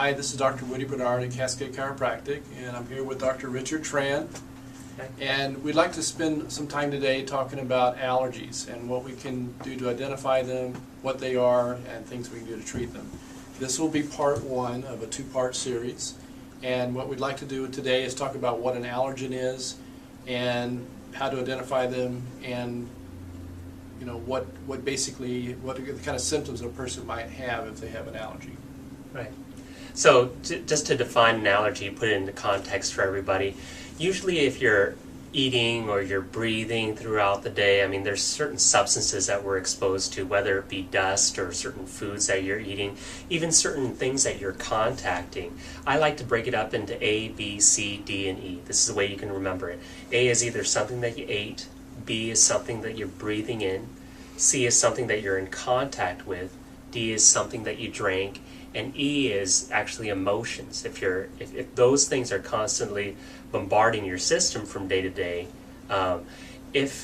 Hi, this is Dr. Woody Bernard at Cascade Chiropractic, and I'm here with Dr. Richard Tran. And we'd like to spend some time today talking about allergies and what we can do to identify them, what they are, and things we can do to treat them. This will be part one of a two-part series, and what we'd like to do today is talk about what an allergen is and how to identify them, and what the kind of symptoms a person might have if they have an allergy. Right. So just to define an allergy, put it into context for everybody. Usually if you're eating or you're breathing throughout the day, I mean, there's certain substances that we're exposed to, whether it be dust or certain foods that you're eating, even certain things that you're contacting. I like to break it up into A, B, C, D, and E. This is the way you can remember it. A is either something that you ate, B is something that you're breathing in, C is something that you're in contact with, D is something that you drank, and E is actually emotions. If those things are constantly bombarding your system from day to day, they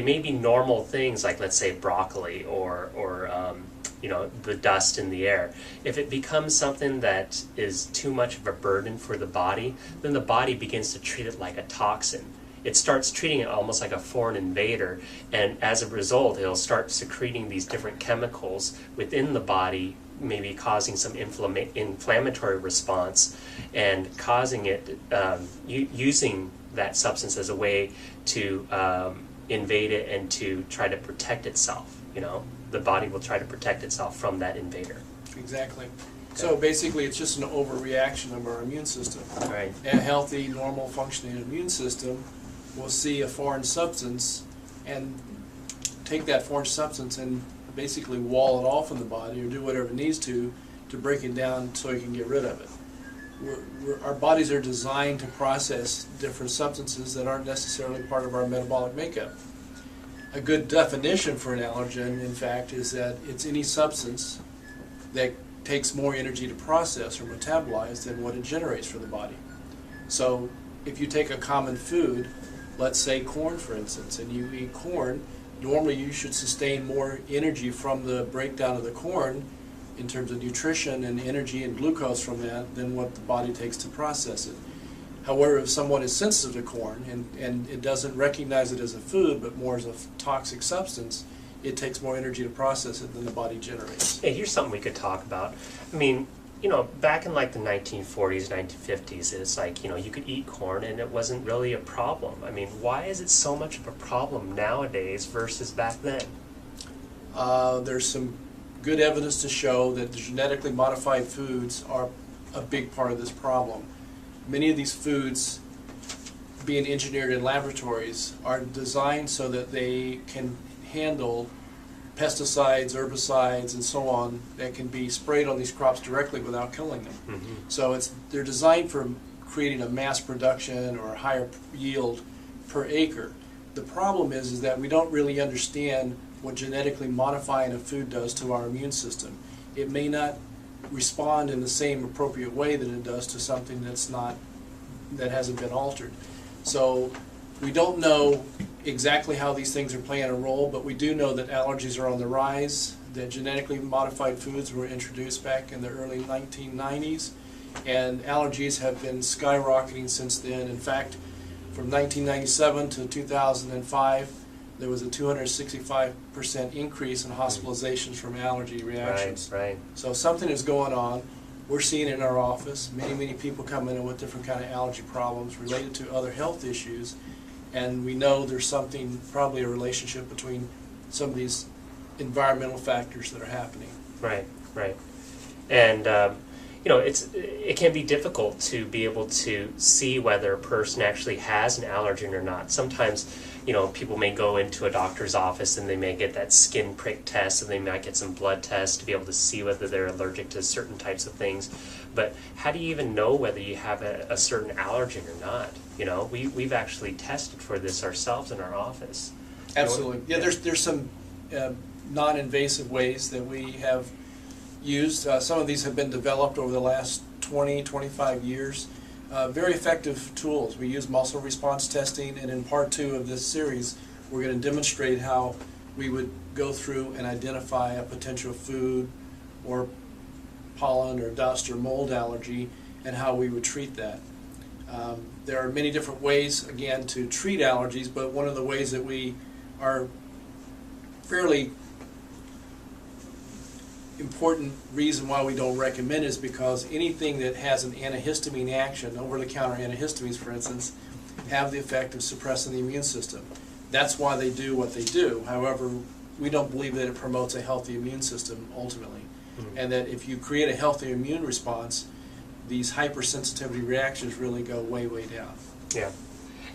may be normal things like, let's say, broccoli or the dust in the air. If it becomes something that is too much of a burden for the body, then the body begins to treat it like a toxin. It starts treating it almost like a foreign invader, and as a result, it'll start secreting these different chemicals within the body, maybe causing some inflammatory response, and causing it, using that substance as a way to invade it and to try to protect itself. The body will try to protect itself from that invader. Exactly. So basically it's just an overreaction of our immune system. Right. A healthy, normal, functioning immune system will see a foreign substance and take that foreign substance and basically wall it off in the body, or do whatever it needs to break it down so it can get rid of it. Our bodies are designed to process different substances that aren't necessarily part of our metabolic makeup. A good definition for an allergen, in fact, is that it's any substance that takes more energy to process or metabolize than what it generates for the body. So if you take a common food, let's say corn for instance, and you eat corn, normally you should sustain more energy from the breakdown of the corn in terms of nutrition and energy and glucose from that than what the body takes to process it. However, if someone is sensitive to corn and it doesn't recognize it as a food but more as a toxic substance, it takes more energy to process it than the body generates. Hey, here's something we could talk about. I mean, back in like the 1940s, 1950s, it's like, you could eat corn and it wasn't really a problem. I mean, why is it so much of a problem nowadays versus back then? There's some good evidence to show that the genetically modified foods are a big part of this problem. Many of these foods, being engineered in laboratories, are designed so that they can handle pesticides, herbicides, and so on that can be sprayed on these crops directly without killing them. Mm-hmm. So they're designed for creating a mass production or a higher yield per acre. The problem is that we don't really understand what genetically modifying a food does to our immune system. It may not respond in the same appropriate way that it does to something that hasn't been altered. So we don't know exactly how these things are playing a role, but we do know that allergies are on the rise, that genetically modified foods were introduced back in the early 1990s, and allergies have been skyrocketing since then. In fact, from 1997 to 2005, there was a 265% increase in hospitalizations from allergy reactions. Right. So something is going on. We're seeing it in our office. Many people come in with different kind of allergy problems related to other health issues. And we know there's probably a relationship between some of these environmental factors that are happening. Right. And, it can be difficult to be able to see whether a person actually has an allergen or not. Sometimes, people may go into a doctor's office and they may get that skin prick test, and they might get some blood tests to be able to see whether they're allergic to certain types of things. But how do you even know whether you have a certain allergen or not? We've actually tested for this ourselves in our office. Absolutely. Yeah, there's some non-invasive ways that we have used. Some of these have been developed over the last 20-25 years. Very effective tools. We use muscle response testing, and in part 2 of this series we're going to demonstrate how we would go through and identify a potential food or pollen or dust or mold allergy and how we would treat that. There are many different ways, again, to treat allergies, but one of the ways that we are fairly important reason why we don't recommend is because anything that has an antihistamine action, over-the-counter antihistamines, for instance, have the effect of suppressing the immune system. That's why they do what they do. However, we don't believe that it promotes a healthy immune system ultimately. And that if you create a healthy immune response, these hypersensitivity reactions really go way, way down. Yeah.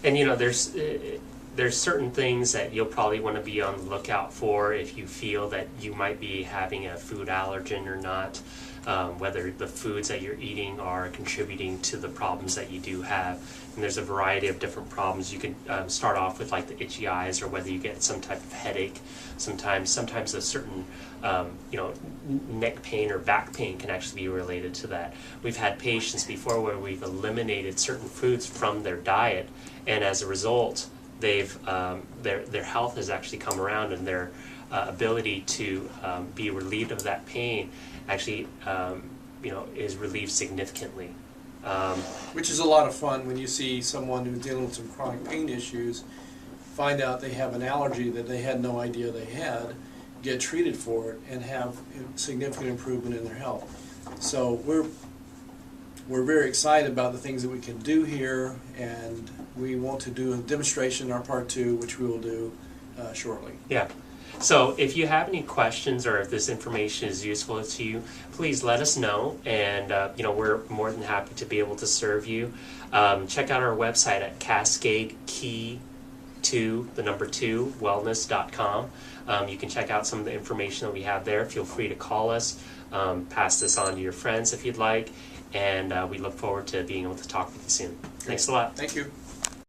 And you know, there's certain things that you'll probably want to be on the lookout for if you feel that you might be having a food allergen or not, whether the foods that you're eating are contributing to the problems that you do have. And there's a variety of different problems. You can start off with like the itchy eyes, or whether you get some type of headache. Sometimes a certain neck pain or back pain can actually be related to that. We've had patients before where we've eliminated certain foods from their diet, and as a result, they've their health has actually come around, and their ability to be relieved of that pain actually is relieved significantly. Which is a lot of fun when you see someone who's dealing with some chronic pain issues find out they have an allergy that they had no idea they had, get treated for it, and have significant improvement in their health. So we're very excited about the things that we can do here, and we want to do a demonstration in our part 2, which we will do shortly. Yeah. So if you have any questions, or if this information is useful to you, please let us know, and we're more than happy to be able to serve you. Check out our website at cascade2wellness.com. You can check out some of the information that we have there. Feel free to call us, pass this on to your friends if you'd like, and we look forward to being able to talk with you soon. Thanks a lot. Thank you.